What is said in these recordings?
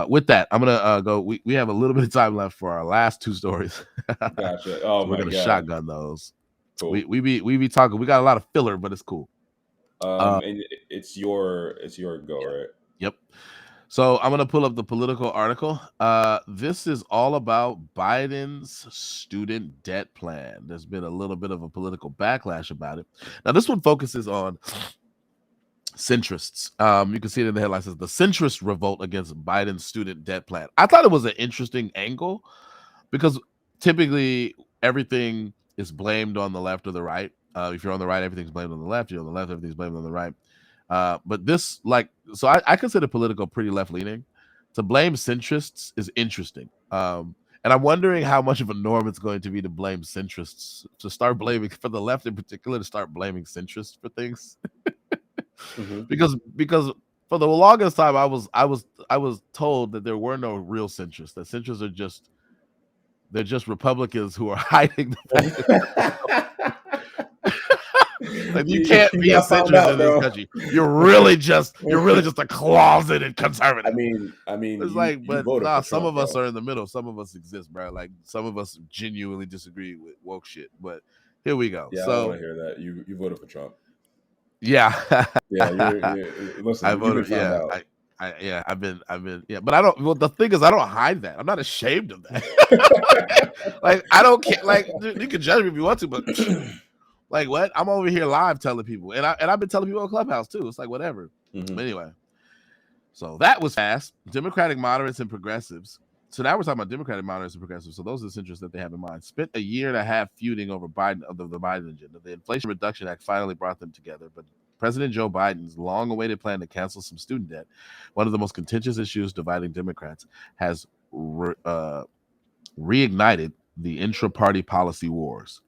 With that, I'm gonna go. We have a little bit of time left for our last two stories, Gotcha. Oh so we're my gonna god. shotgun those. We Cool. we be we be talking. We got a lot of filler, but it's cool. And it's your go, Yeah. right? Yep. So I'm gonna pull up the Political article. This is all about Biden's student debt plan. There's been a little bit of a political backlash about it. Now, this one focuses on centrists. You can see it in the headline, says the centrist revolt against Biden's student debt plan. I thought it was an interesting angle because typically everything is blamed on the left or the right. If you're on the right, everything's blamed on the left. You're on the left, everything's blamed on the right. But this, so I consider Political pretty left leaning. To blame centrists is interesting. And I'm wondering how much of a norm it's going to be to blame centrists, to start blaming, for the left in particular, to start blaming centrists for things. Mm-hmm. because for the longest time I was told that there were no real centrists. That centrists are they're just Republicans who are hiding the fact that like you can't You be a got found centrist out, in this bro. country. You're really just a closeted conservative. It's You like, you but voted nah, for some Trump, of us bro. are in the middle. Some of us exist, bro. Like some of us genuinely disagree with woke shit. But here we go. Yeah, I don't want So to hear that. You voted for Trump. yeah, Yeah, you're listen. I You've been voted. found Yeah, out. yeah. I've been. Yeah, but I don't. Well, the thing is, I don't hide that. I'm not ashamed of that. Like I don't care. Like you can judge me if you want to, but like what? I'm over here live telling people, and I've been telling people on Clubhouse too. It's like whatever. Hmm. But anyway, so that was fast. Democratic moderates and progressives. So now we're talking about Democratic moderates and progressives. So those are the interests that they have in mind. Spent a year and a half feuding over Biden of the Biden agenda. The Inflation Reduction Act finally brought them together, but President Joe Biden's long-awaited plan to cancel some student debt, one of the most contentious issues dividing Democrats, has reignited the intra-party policy wars.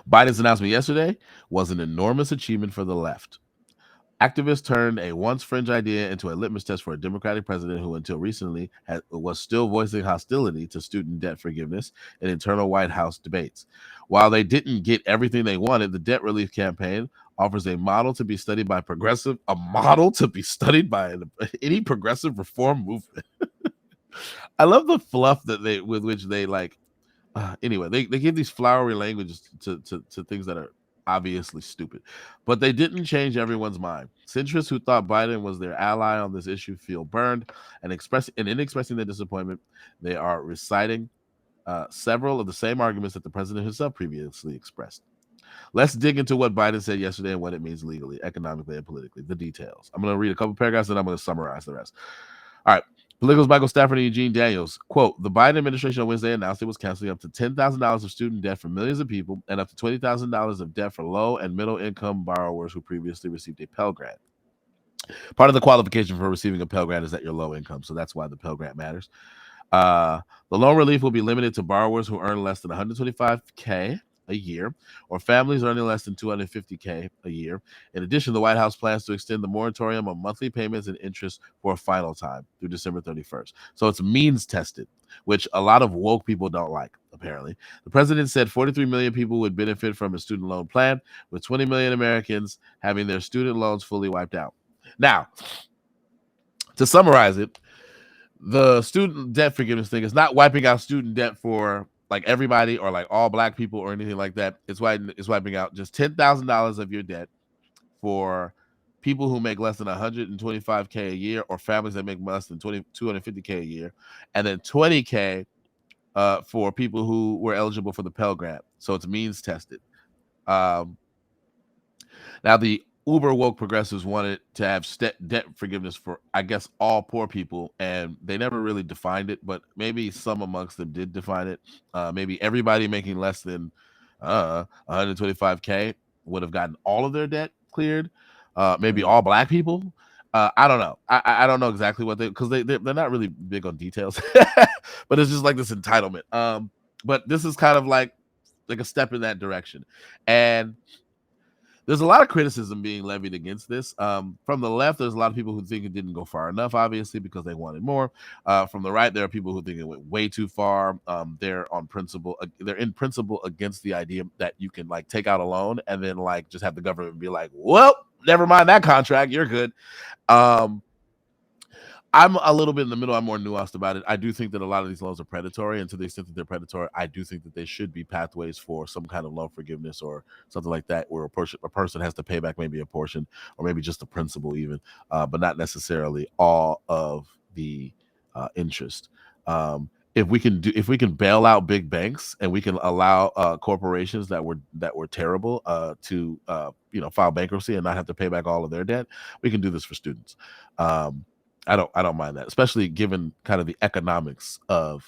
Biden's announcement yesterday was an enormous achievement for the left. Activists turned a once fringe idea into a litmus test for a Democratic president who, until recently, was still voicing hostility to student debt forgiveness in internal White House debates. While they didn't get everything they wanted, the debt relief campaign offers a model to be studied by any progressive reform movement. I love the fluff that they with which they like. Anyway, they give these flowery languages to things that are obviously stupid, but they didn't change everyone's mind. Centrists who thought Biden was their ally on this issue feel burned, and in expressing their disappointment, they are reciting several of the same arguments that the president himself previously expressed. Let's dig into what Biden said yesterday and what it means legally, economically, and politically. The details. I'm going to read a couple paragraphs and I'm going to summarize the rest. All right. Political's Michael Stafford and Eugene Daniels. Quote, the Biden administration on Wednesday announced it was canceling up to $10,000 of student debt for millions of people and up to $20,000 of debt for low and middle income borrowers who previously received a Pell Grant. Part of the qualification for receiving a Pell Grant is that you're low income, so that's why the Pell Grant matters. The loan relief will be limited to borrowers who earn less than $125K a year or families earning less than $250K a year. In addition, the White House plans to extend the moratorium on monthly payments and interest for a final time through December 31st. So it's means tested, which a lot of woke people don't like, apparently. The president said 43 million people would benefit from a student loan plan, with 20 million Americans having their student loans fully wiped out. Now, to summarize it, the student debt forgiveness thing is not wiping out student debt for like everybody or like all black people or anything like that. It's wiping out just $10,000 of your debt for people who make less than 125K a year or families that make less than 250K a year, and then 20K for people who were eligible for the Pell Grant. So it's means tested. Now, the uber woke progressives wanted to have debt forgiveness for, I guess, all poor people, and they never really defined it, but maybe some amongst them did define it. Maybe everybody making less than 125K would have gotten all of their debt cleared. Maybe all black people. I don't know. I don't know exactly what because they're not really big on details, but it's just like this entitlement. But this is kind of like a step in that direction, and there's a lot of criticism being levied against this. From the left, there's a lot of people who think it didn't go far enough, obviously, because they wanted more. From the right, there are people who think it went way too far. They're in principle against the idea that you can like take out a loan and then like just have the government be like, well, never mind that contract, you're good. I'm a little bit in the middle. I'm more nuanced about it. I do think that a lot of these loans are predatory, and to the extent that they're predatory, I do think that they should be pathways for some kind of loan forgiveness or something like that, where a person has to pay back maybe a portion or maybe just the principal, even, but not necessarily all of the interest. If we can bail out big banks and we can allow corporations that were terrible to file bankruptcy and not have to pay back all of their debt, we can do this for students. Um, I don't mind that, especially given kind of the economics of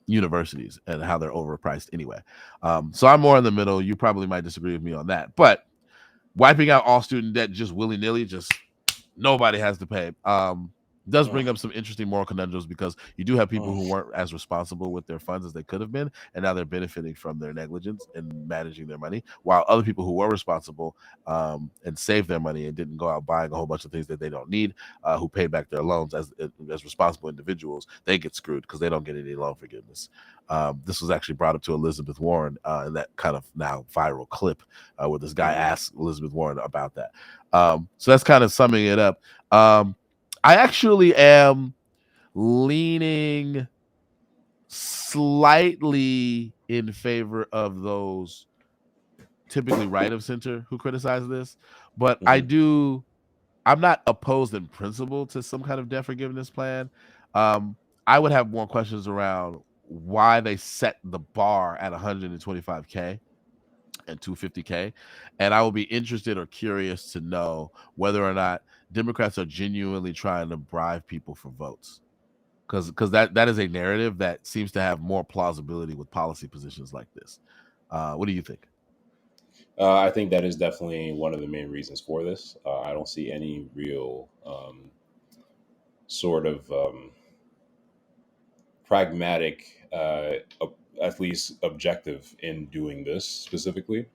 universities and how they're overpriced anyway. So I'm more in the middle. You probably might disagree with me on that, but wiping out all student debt just willy nilly, just nobody has to pay. Does Mm, bring up some interesting moral conundrums because you do have people who mm, weren't as responsible with their funds as they could have been, and now they're benefiting from their negligence in managing their money, while other people who were responsible and saved their money and didn't go out buying a whole bunch of things that they don't need, who paid back their loans as responsible individuals, they get screwed because they don't get any loan forgiveness. This was actually brought up to Elizabeth Warren in that kind of now viral clip where this guy mhm, asked Elizabeth Warren about that. So that's kind of summing it up. I actually am leaning slightly in favor of those typically right of center who criticize this, but mhm. I'm not opposed in principle to some kind of debt forgiveness plan. I would have more questions around why they set the bar at 125K and 250K. And I will be interested or curious to know whether or not Democrats are genuinely trying to bribe people for votes. Because that is a narrative that seems to have more plausibility with policy positions like this. What do you think? I think that is definitely one of the main reasons for this. I don't see any real sort of pragmatic, at least objective in doing this specifically.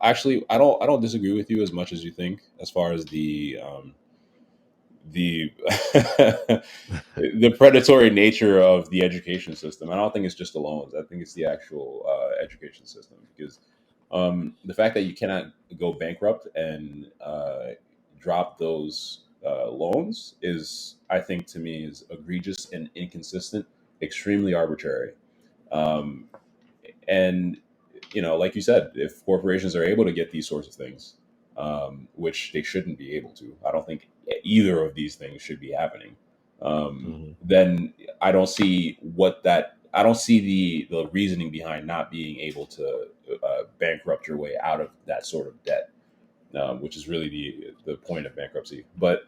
Actually, I don't disagree with you as much as you think as far as the the predatory nature of the education system. I don't think it's just the loans. I think it's the actual education system because the fact that you cannot go bankrupt and drop those loans is, I think, to me, is egregious and inconsistent, extremely arbitrary. Um, and like you said, if corporations are able to get these sorts of things, which they shouldn't be able to, I don't think either of these things should be happening. Mhm. Then I don't see the reasoning behind not being able to bankrupt your way out of that sort of debt, which is really the point of bankruptcy. But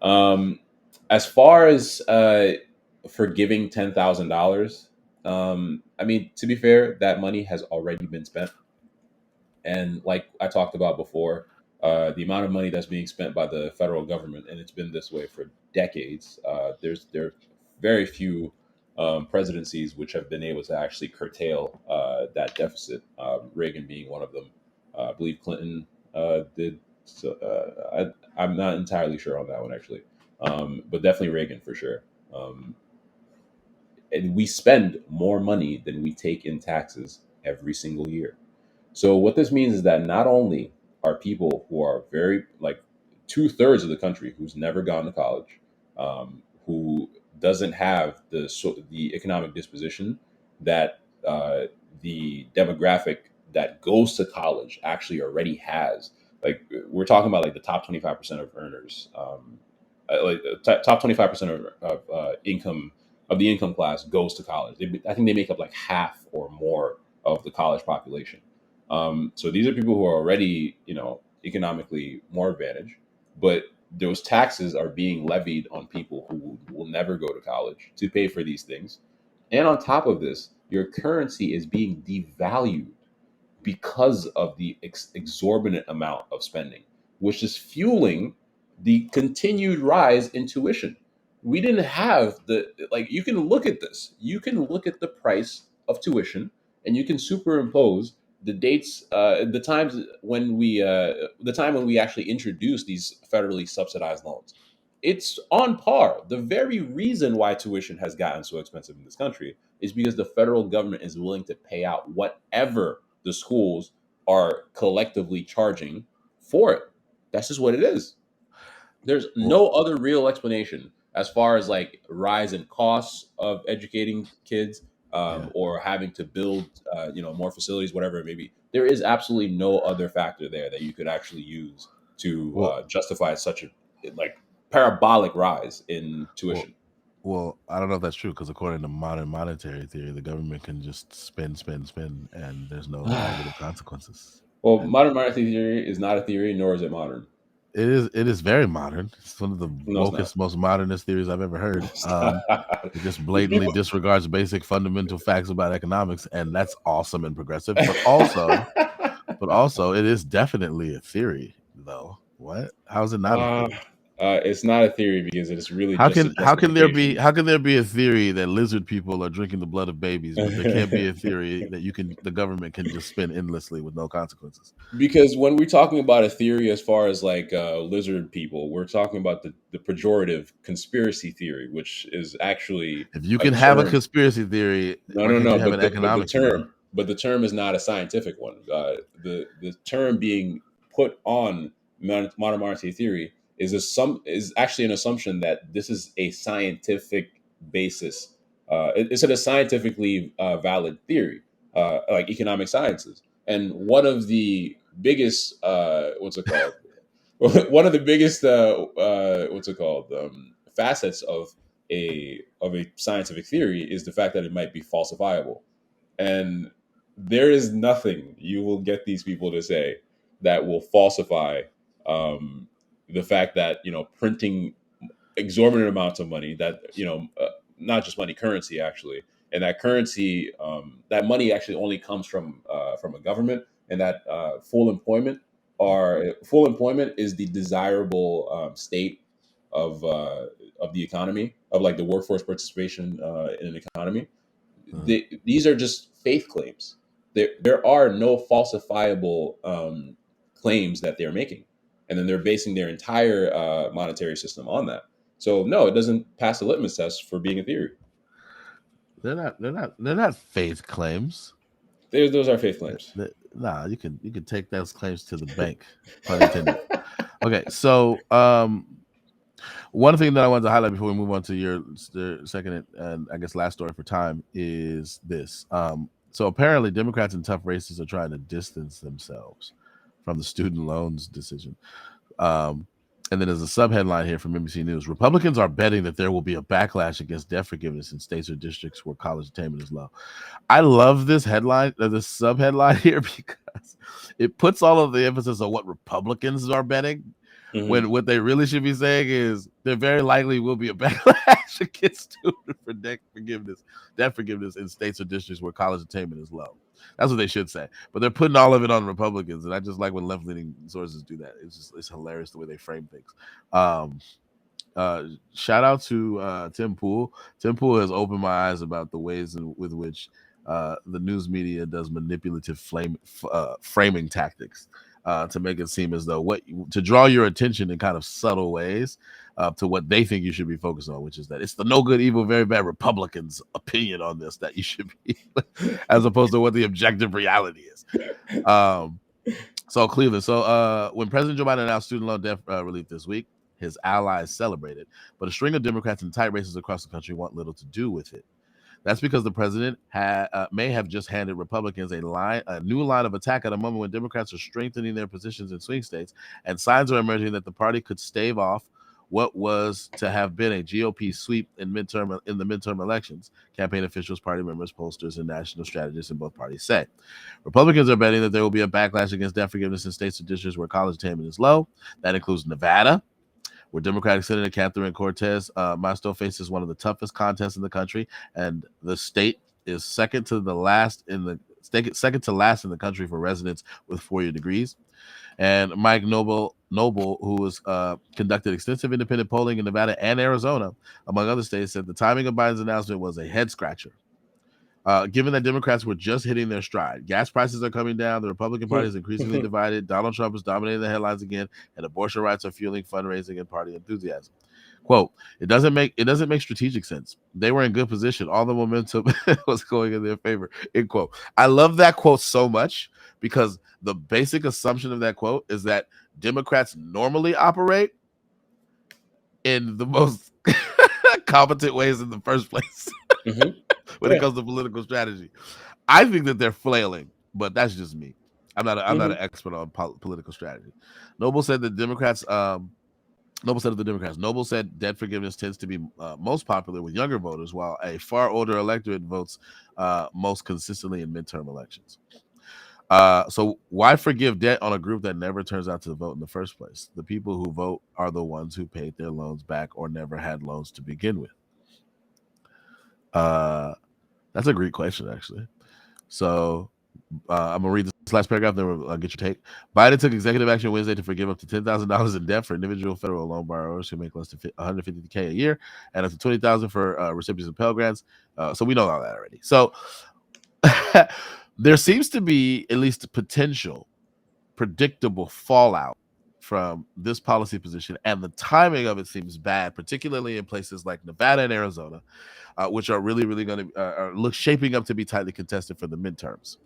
um, as far as forgiving $10,000, I mean, to be fair, that money has already been spent. And like I talked about before, the amount of money that's being spent by the federal government, and it's been this way for decades. There are very few presidencies which have been able to actually curtail that deficit. Reagan being one of them. I believe Clinton did. So I'm not entirely sure on that one actually, but definitely Reagan for sure. Um, and we spend more money than we take in taxes every single year. So what this means is that not only are people who are very like two-thirds of the country who's never gone to college, who doesn't have the economic disposition that the demographic that goes to college actually already has. Like we're talking about like the top 25% of earners, like top 25% of income of the income class goes to college. I think they make up like half or more of the college population. So these are people who are already, economically more advantaged, but those taxes are being levied on people who will never go to college to pay for these things. And on top of this, your currency is being devalued because of the exorbitant amount of spending, which is fueling the continued rise in tuition. We didn't have like, you can look at this, you can look at the price of tuition and you can superimpose the dates, the time when we actually introduced these federally subsidized loans. It's on par. The very reason why tuition has gotten so expensive in this country is because the federal government is willing to pay out whatever the schools are collectively charging for it. That's just what it is. There's Well, no other real explanation As far as like rise in costs of educating kids, Yeah. or having to build, more facilities, whatever it may be, there is absolutely no other factor there that you could actually use to Well, justify such a like parabolic rise in well, tuition. I don't know if that's true because according to modern monetary theory, the government can just spend, and there's no negative consequences. Well, And modern monetary theory is not a theory, nor is it modern. it is very modern. It's one of the No, it's not. wokest, most modernist theories I've ever heard. It's not. It just blatantly People. disregards basic fundamental facts about economics, and that's awesome and progressive. But also, it is definitely a theory, though. What? How is it not a uh, theory? it's not a theory because it is really How just a can how can there be justification. how can there be a theory that lizard people are drinking the blood of babies, but there can't be a theory that the government can just spend endlessly with no consequences? Because when we're talking about a theory as far as like lizard people, we're talking about the pejorative conspiracy theory, which is actually If you a can have a term. conspiracy theory, No, why no, can't no. you have But an the economic theory? term is not a scientific one. The term being put on modern monetary theory is actually an assumption that this is a scientific basis. It's a scientifically valid theory, like economic sciences. And one of the biggest what's it called? One of the biggest what's it called, facets of a scientific theory is the fact that it might be falsifiable. And there is nothing you will get these people to say that will falsify um, the fact that printing exorbitant amounts of money, that not just money, currency actually, and that currency, that money actually only comes from a government, and that full employment is the desirable state of the economy, of like the workforce participation in an economy. Uh, These are just faith claims. There are no falsifiable claims that they're making, and then they're basing their entire monetary system on that. So no, it doesn't pass the litmus test for being a theory. they're not faith claims. Those are faith claims. Nah, you can take those claims to the bank, pun intended. Okay, so one thing that I wanted to highlight before we move on to your second and I guess last story for time is this. So apparently, Democrats in tough races are trying to distance themselves from the student loans decision. Um, and then there's a subheadline here from NBC News: Republicans are betting that there will be a backlash against debt forgiveness in states or districts where college attainment is low. I love this headline, this subheadline here, because it puts all of the emphasis on what Republicans are betting, Hmm. when what they really should be saying is there very likely will be a backlash against student for debt forgiveness in states or districts where college attainment is low. That's what they should say. But they're putting all of it on Republicans, and I just like when left leaning sources do that. It's hilarious the way they frame things. Um, Shout out to Tim Pool. Tim Pool has opened my eyes about the ways with which the news media does manipulative framing tactics to make it seem as though to draw your attention in kind of subtle ways to what they think you should be focused on, which is that it's the no good, evil, very bad Republicans' opinion on this that you should be, as opposed to what the objective reality is. Um, so Cleveland. So when President Joe Biden announced student loan debt relief this week, his allies celebrated, but a string of Democrats in tight races across the country want little to do with it. That's because the president may have just handed Republicans a new line of attack at a moment when Democrats are strengthening their positions in swing states, and signs are emerging that the party could stave off what was to have been a GOP sweep in the midterm elections. Campaign officials, party members, pollsters, and national strategists in both parties say. Republicans are betting that there will be a backlash against debt forgiveness in states and districts where college attainment is low. That includes Nevada, where Democratic Senator Catherine Cortez Masto faces one of the toughest contests in the country, and the state is second to last in the country for residents with 4-year degrees. And Mike Noble, who has conducted extensive independent polling in Nevada and Arizona, among other states, said the timing of Biden's announcement was a head scratcher. Given that Democrats were just hitting their stride, gas prices are coming down, the Republican Party is increasingly divided, Donald Trump is dominating the headlines again, and abortion rights are fueling fundraising and party enthusiasm. Quote, it doesn't make strategic sense. They were in good position. All the momentum was going in their favor. End quote. I love that quote so much because the basic assumption of that quote is that Democrats normally operate in the most competent ways in the first place Hmm. when it Yeah. comes to political strategy. I think that they're flailing, but that's just me. I'm not an Hmm. expert on political strategy. Noble said that Democrats. Noble said of the Democrats. Noble said debt forgiveness tends to be most popular with younger voters, while a far older electorate votes most consistently in midterm elections. So why forgive debt on a group that never turns out to vote in the first place? The people who vote are the ones who paid their loans back or never had loans to begin with. Uh, that's a great question, actually. So I'm gonna read this last paragraph, then we'll get your take. Biden took executive action Wednesday to forgive up to $10,000 in debt for individual federal loan borrowers who make less than $150K a year, and up to $20,000 for recipients of Pell Grants. So we know all that already. So there seems to be at least potential, predictable fallout from this policy position, and the timing of it seems bad, particularly in places like Nevada and Arizona, which are really, really going to look shaping up to be tightly contested for the midterms.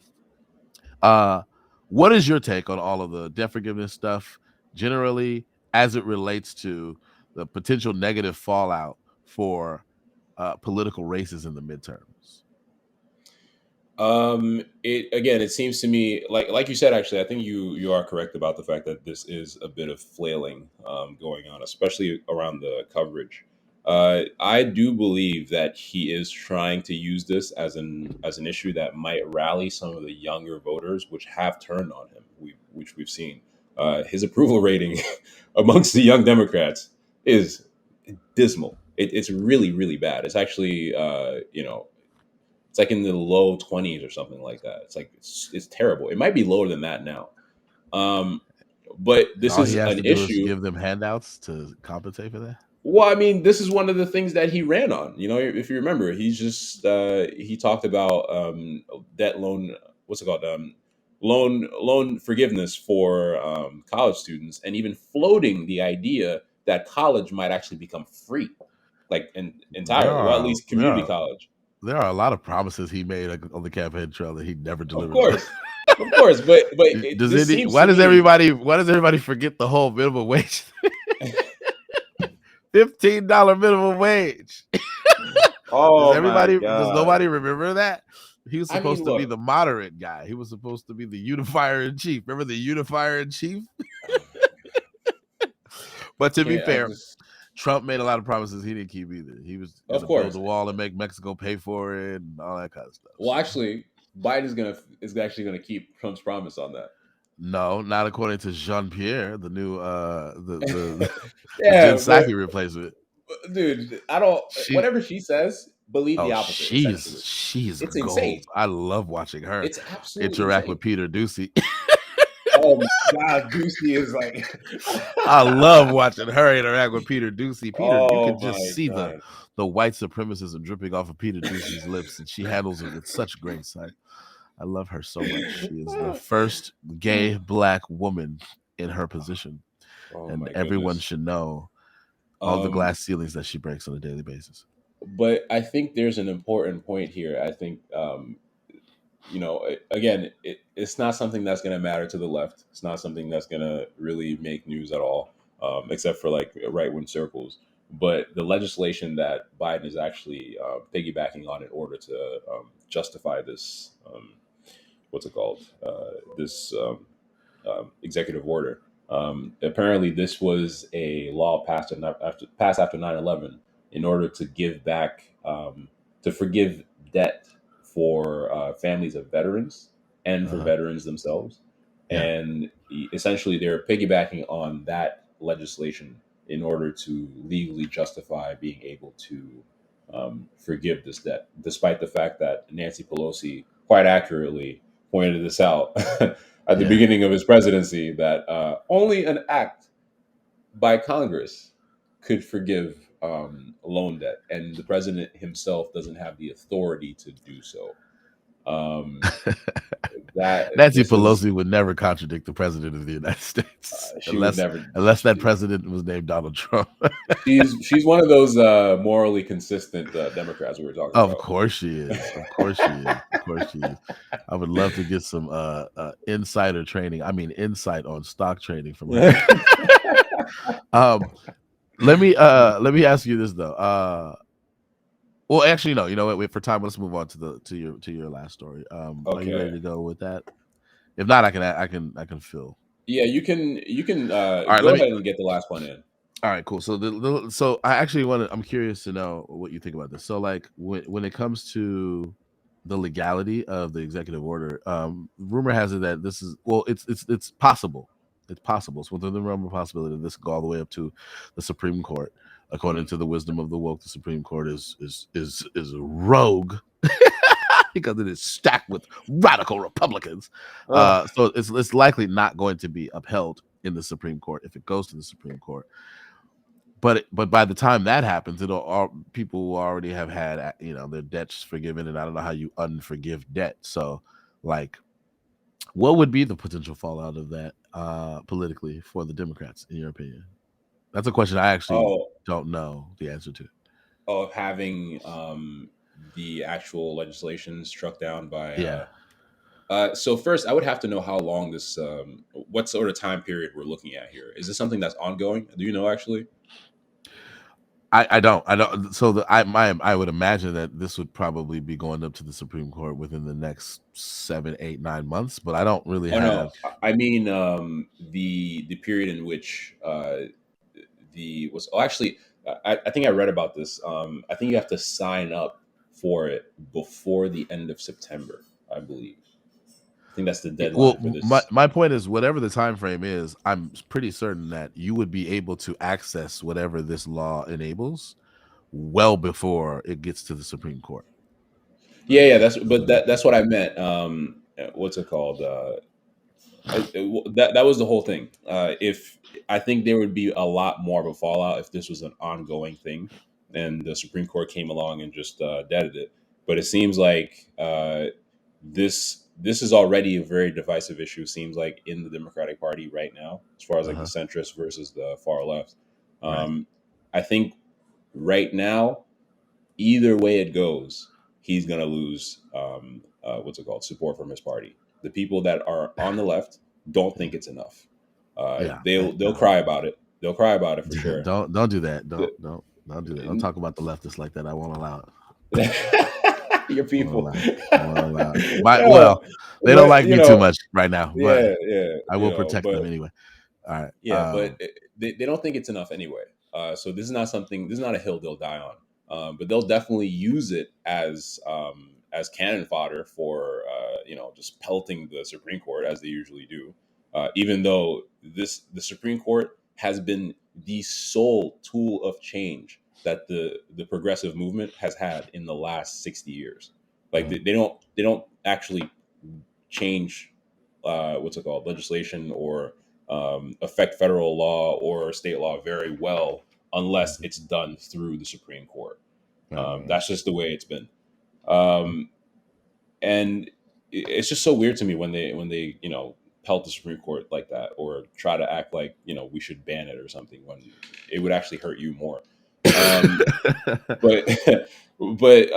Uh, what is your take on all of the debt forgiveness stuff generally as it relates to the potential negative fallout for political races in the midterms? It again, it seems to me like you said. Actually, I think you are correct about the fact that this is a bit of flailing going on, especially around the coverage. I do believe that he is trying to use this as an issue that might rally some of the younger voters, which have turned on him. Which we've seen. His approval rating amongst the young Democrats is dismal. It's really really bad. It's actually it's like in the low 20s or something like that. It's like it's terrible. It might be lower than that now. Um, but And this all he is has an to do is issue. give them handouts to compensate for that. Well, I mean, this is one of the things that he ran on. You know, if you remember, he's just he talked about debt loan. What's it called? Loan forgiveness for college students, and even floating the idea that college might actually become free, like There entirely, or at are least there community are college. there are a lot of promises he made on the campaign trail that he never Of delivered on. course, of course, but this seems to me. Why does everybody forget the whole minimum wage? $15 minimum wage. Oh my Does god! nobody remember that? He was I mean, supposed to be look. the moderate guy. He was supposed to be the unifier in chief. Remember the unifier in chief? Oh, But I to be can't. I fair, just. Trump made a lot of promises he didn't keep either. He was Of gonna build course. a wall and make Mexico pay for it and all that kind of stuff. Well, So actually, Biden is actually gonna keep Trump's promise on no, not according to Jean Pierre, the new the that. the Jen Yeah, Psaki replacement. dude, I don't. She Whatever she says, believe the Oh, opposite. Essentially, she's it's gold. insane. I love watching her It's absolutely interact insane. with Peter Ducey. Oh my god, Ducey is like. I love watching her interact with Peter Ducey. Peter, you Oh could just my see god. the white supremacism dripping off of Peter Ducey's lips, and she handles it with such grace. I love her so much. She is the first gay black woman in her position, Oh and my everyone goodness. should know all the Um, glass ceilings that she breaks on a daily basis. but I think there's an important point here. I think again, it's not something that's going to matter to the left. It's not something that's going to really make news at all, except for like right wing circles. But the legislation that Biden is actually piggybacking on in order to justify this, what's it called? This executive order. Apparently, this was a law passed after 9/11 in order to give back to forgive debt for families of veterans and for Uh-huh. veterans themselves. Yeah, And essentially, they're piggybacking on that legislation in order to legally justify being able to forgive this debt, despite the fact that Nancy Pelosi quite accurately pointed this out at the yeah. beginning of his presidency that only an act by Congress could forgive loan debt, and the president himself doesn't have the authority to do so. Um, that Nancy this is Pelosi would never contradict the president of the United States she would never. unless that president was named Donald Trump. She's one of those morally consistent Democrats we were talking Of about. course she is. Of course she is. Of course she is. I would love to get some insider training. I mean, insight on stock trading from her. um, let me ask you this though. Well, actually, no. You know what? Wait for time. Let's move on to the to your last story. Are you ready Okay. to go with that? If not, I can fill. Yeah, you can All right. go Let me. ahead and get the last one in. All right. Cool. So so I actually want to. I'm curious to know what you think about this. So like when it comes to the legality of the executive order, rumor has it that this is well, it's possible. It's possible. It's within the realm of possibility that this could go all the way up to the Supreme Court. According Mhm. to the wisdom of the woke, the Supreme Court is rogue because it is stacked with radical Republicans. Ugh. So it's likely not going to be upheld in the Supreme Court if it goes to the Supreme Court. But by the time that happens, it'll all people will already have had their debts forgiven, and I don't know how you unforgive debt. So, like, what would be the potential fallout of that politically for the Democrats, in your opinion? That's a question I actually Oh, don't know the answer to. of having the actual legislation struck down by. Yeah, So first, I would have to know how long this, what sort of time period we're looking at here. Is this something that's ongoing? Do you know actually? I don't. So I would imagine that this would probably be going up to the Supreme Court within the next 7, 8, 9 months, but I don't really Oh no, have. I mean the period in which the was oh, actually I think I read about this. I think you have to sign up for it before the end of September. I believe. I think that's the Well, deadline for my this. my point is, whatever the time frame is, I'm pretty certain that you would be able to access whatever this law enables well before it gets to the Supreme Court. Yeah, yeah, If that's you know what but I mean. that's what I meant. What's it called? That was the whole thing. If I think there would be a lot more of a fallout if this was an ongoing thing, and the Supreme Court came along and just deaded it. But it seems like this is already a very divisive issue. Seems like in the Democratic Party right now, as far as like the Uh-huh. centrist versus the far left. Right. Um, I think right now, either way it goes, he's gonna lose what's it called, support from his party. The people that are on the left don't think it's enough. Yeah. They'll No. cry about it. They'll cry about it for sure. Don't do that. The- Don't do that. Don't talk about the leftists like that. I won't allow it. Your I won't people. allow it. I won't allow it. Well, No, they don't but like me too much right now, but yeah, yeah, I will protect them anyway. All right. yeah, but they don't think it's enough anyway. So this is not something. This is not a hill they'll die on. But they'll definitely use it as cannon fodder for just pelting the Supreme Court as they usually do. Even though the Supreme Court has been the sole tool of change that the progressive movement has had in the last 60 years. Like Mhm. they don't actually change what's it called, legislation, or affect federal law or state law very well unless Mhm. it's done through the Supreme Court. Right, right, right. That's just the way it's been. Um, and it's just so weird to me when they pelt the Supreme Court like that, or try to act like we should ban it or something when it would actually hurt you more. Um, but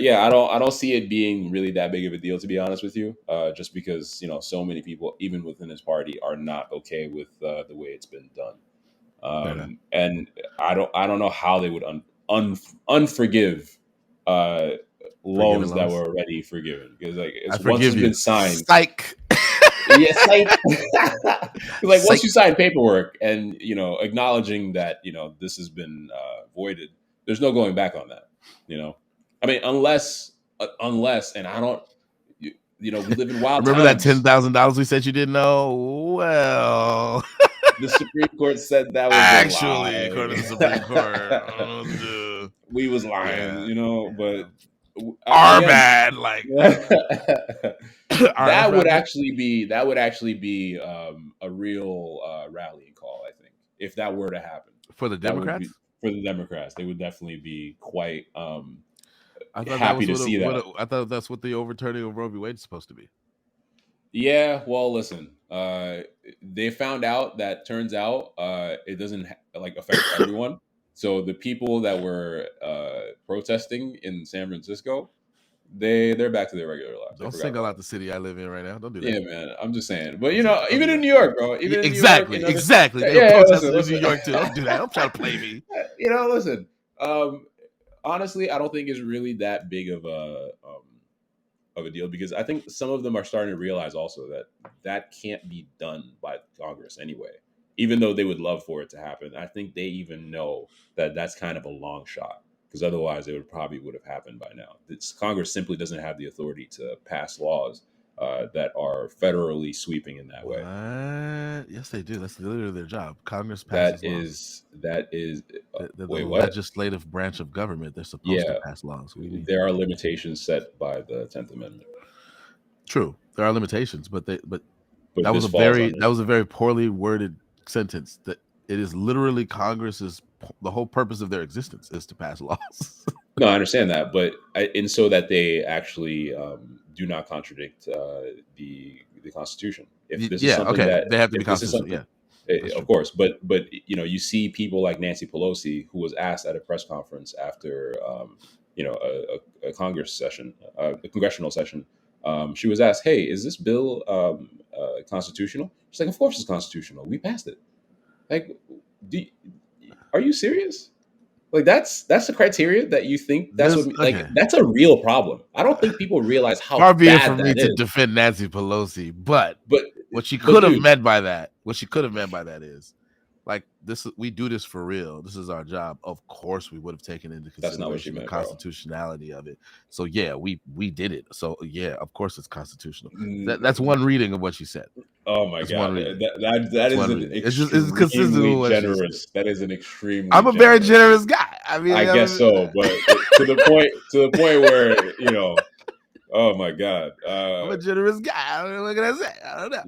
yeah, I don't see it being really that big of a deal, to be honest with you. Just because so many people even within his party are not okay with the way it's been done. Fair enough. And I don't know how they would unforgive uh Forgiven loans that loans. were already forgiven, because like I it's once forgive it's you. been signed. Psych. Yes, like, 'cause, like once Psych. you sign paperwork and acknowledging that this has been voided, there's no going back on that. I mean, unless, and I don't, we live in wild Remember that times. $10,000 we said you didn't know? Well, The Supreme Court said that was a actually, according to the Supreme Court, lie. We was lying, yeah, but our again, bad. Like our that would bad actually be a real rallying call. I think if that were to happen, for the that would be Democrats. for the Democrats. They would definitely be quite I thought that happy was to see that. I thought that's what the overturning of Roe v. Wade is supposed to be. Yeah, well, listen, they found out that turns out it doesn't like affect everyone. So the people that were protesting in San Francisco, they're back to their regular lives. They Don't forgot single about out the city I live in right now. Don't do it. that. Yeah, man. I'm just saying. But Don't even do in that. New York, bro. Yeah, Even in New York exactly, and other exactly. yeah, They're yeah, protesting in New listen. York too. Don't do that. Don't try to play me. Listen. Um, honestly, I don't think it's really that big of a deal because I think some of them are starting to realize also that that can't be done by Congress anyway. Even though they would love for it to happen, I think they even know that that's kind of a long shot because otherwise it would have happened by now. Congress simply doesn't have the authority to pass laws that are federally sweeping in that way. What? Yes, they do. That's literally their job. Congress That passes laws. is that is They're the wait, what? legislative branch of government. They're supposed to Yeah, pass laws. What do you mean? there are limitations set by the 10th Amendment, True, there are limitations, but but this falls under that was a very poorly worded sentence. That it is literally Congress's the whole purpose of their existence is to pass laws. No, I understand that, but and so that they actually do not contradict the Constitution. If this is Yeah, something okay, that, they have to be if this is constitutional. something, Yeah, that's of true. course, but you see people like Nancy Pelosi, who was asked at a press conference after a Congress session, a congressional session. She was asked, "Hey, is this bill constitutional?" She's like, "Of course it's constitutional. We passed it." Like, do, are you serious? Like that's the criteria that you think that's what This like okay. that's a real problem. I don't think people realize Far how be it bad from me that to is. defend Nancy Pelosi, but But what she but could have dude, meant by that, is like this. We do this for real. This is our job. Of course, we would have taken into that's not what she consideration the meant, bro. constitutionality of it. So yeah, we did it. So yeah, of course it's constitutional. That's Mm, one reading of what she said. Oh my That's one god, reading. that That's is one an reading. It's consistent with extremely what she said. generous. That is an extremely I'm a very generous read. generous guy. I mean, I guess so, but to the point where oh my god, I'm a generous guy. What can I say? I don't know.